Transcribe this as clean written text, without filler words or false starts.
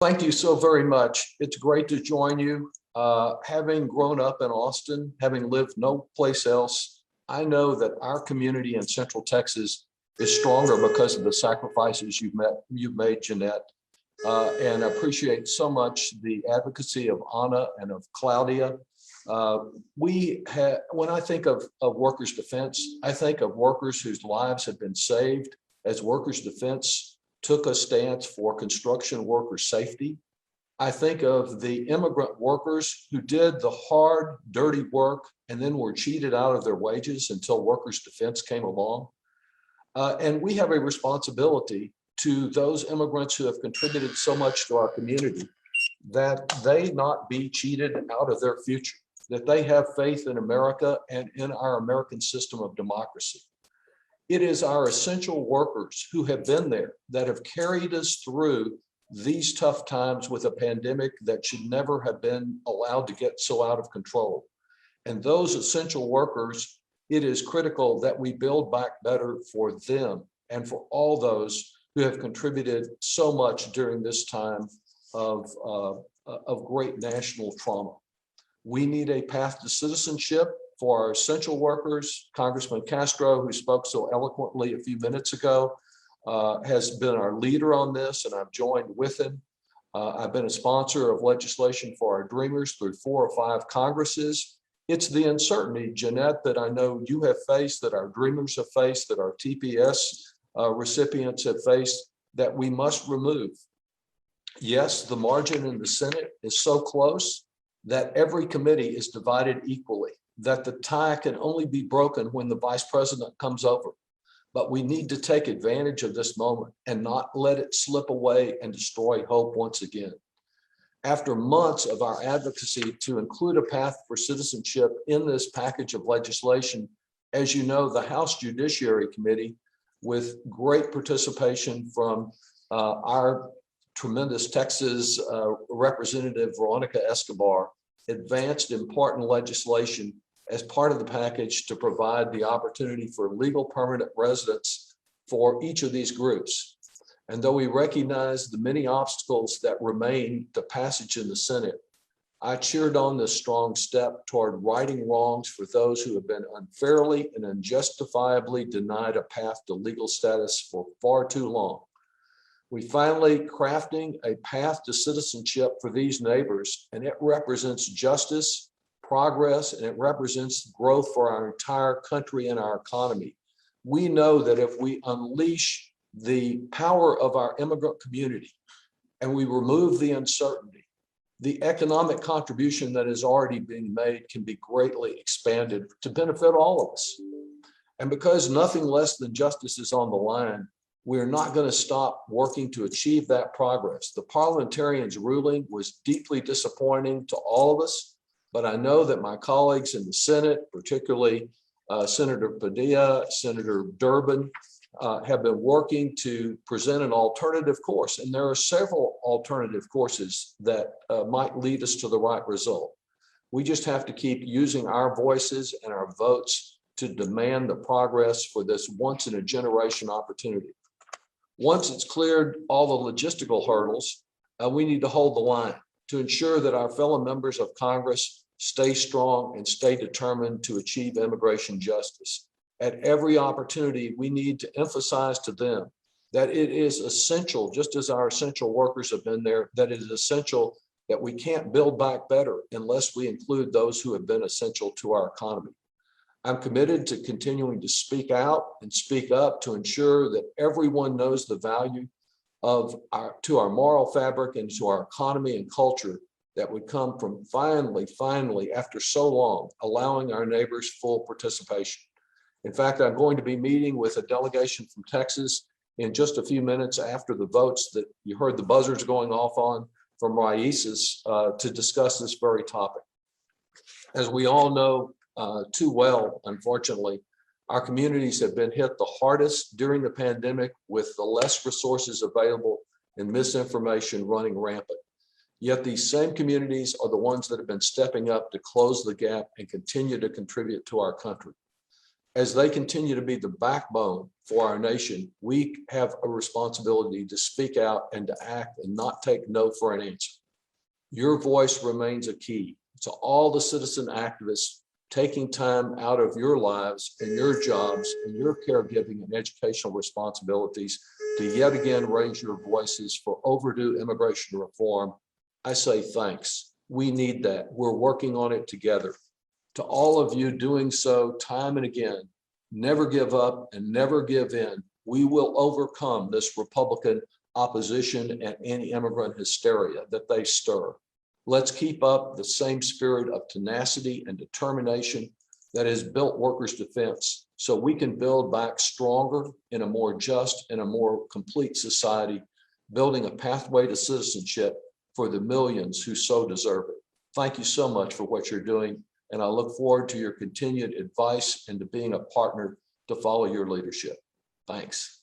Thank you so very much. It's great to join you. Having grown up in Austin, having lived no place else, I know that our community in Central Texas is stronger because of the sacrifices you've made, Jeanette. And I appreciate so much the advocacy of Anna and of Claudia. When I think of workers' defense, I think of workers whose lives have been saved as workers' defense took a stance for construction worker safety. I think of the immigrant workers who did the hard, dirty work and then were cheated out of their wages until workers' defense came along. And we have a responsibility to those immigrants who have contributed so much to our community that they not be cheated out of their future, that they have faith in America and in our American system of democracy. It is our essential workers who have been there that have carried us through these tough times with a pandemic that should never have been allowed to get so out of control. And those essential workers, it is critical that we build back better for them and for all those who have contributed so much during this time of great national trauma. We need a path to citizenship for our essential workers. Congressman Castro, who spoke so eloquently a few minutes ago, has been our leader on this, and I've joined with him. I've been a sponsor of legislation for our Dreamers through 4 or 5 Congresses. It's the uncertainty, Jeanette, that I know you have faced, that our Dreamers have faced, that our TPS recipients have faced, that we must remove. Yes, the margin in the Senate is so close that every committee is divided equally, that the tie can only be broken when the vice president comes over. But we need to take advantage of this moment and not let it slip away and destroy hope once again. After months of our advocacy to include a path for citizenship in this package of legislation, as you know, the House Judiciary Committee, with great participation from our tremendous Texas Representative Veronica Escobar, advanced important legislation as part of the package to provide the opportunity for legal permanent residence for each of these groups. And though we recognize the many obstacles that remain to passage in the Senate, I cheered on this strong step toward righting wrongs for those who have been unfairly and unjustifiably denied a path to legal status for far too long. We finally crafting a path to citizenship for these neighbors, and it represents justice, progress, and it represents growth for our entire country and our economy. We know that if we unleash the power of our immigrant community and we remove the uncertainty, the economic contribution that is already being made can be greatly expanded to benefit all of us. And because nothing less than justice is on the line, we're not going to stop working to achieve that progress. The parliamentarians' ruling was deeply disappointing to all of us, but I know that my colleagues in the Senate, particularly Senator Padilla, Senator Durbin, have been working to present an alternative course. And there are several alternative courses that might lead us to the right result. We just have to keep using our voices and our votes to demand the progress for this once in a generation opportunity. Once it's cleared all the logistical hurdles, we need to hold the line to ensure that our fellow members of Congress stay strong and stay determined to achieve immigration justice. At every opportunity, we need to emphasize to them that it is essential, just as our essential workers have been there, that it is essential that we can't build back better unless we include those who have been essential to our economy. I'm committed to continuing to speak out and speak up to ensure that everyone knows the value of our moral fabric and to our economy and culture that would come from finally, after so long, allowing our neighbors full participation. In fact, I'm going to be meeting with a delegation from Texas in just a few minutes after the votes that you heard the buzzers going off on from Raices to discuss this very topic. As we all know too well, unfortunately, our communities have been hit the hardest during the pandemic with the less resources available and misinformation running rampant. Yet these same communities are the ones that have been stepping up to close the gap and continue to contribute to our country. As they continue to be the backbone for our nation, we have a responsibility to speak out and to act and not take no for an answer. Your voice remains a key to all the citizen activists taking time out of your lives and your jobs and your caregiving and educational responsibilities to yet again raise your voices for overdue immigration reform. I say thanks. We need that. We're working on it together. To all of you doing so time and again, never give up and never give in. We will overcome this Republican opposition and anti-immigrant hysteria that they stir. Let's keep up the same spirit of tenacity and determination that has built Workers' Defense so we can build back stronger in a more just and a more complete society, building a pathway to citizenship for the millions who so deserve it. Thank you so much for what you're doing, and I look forward to your continued advice and to being a partner to follow your leadership. Thanks.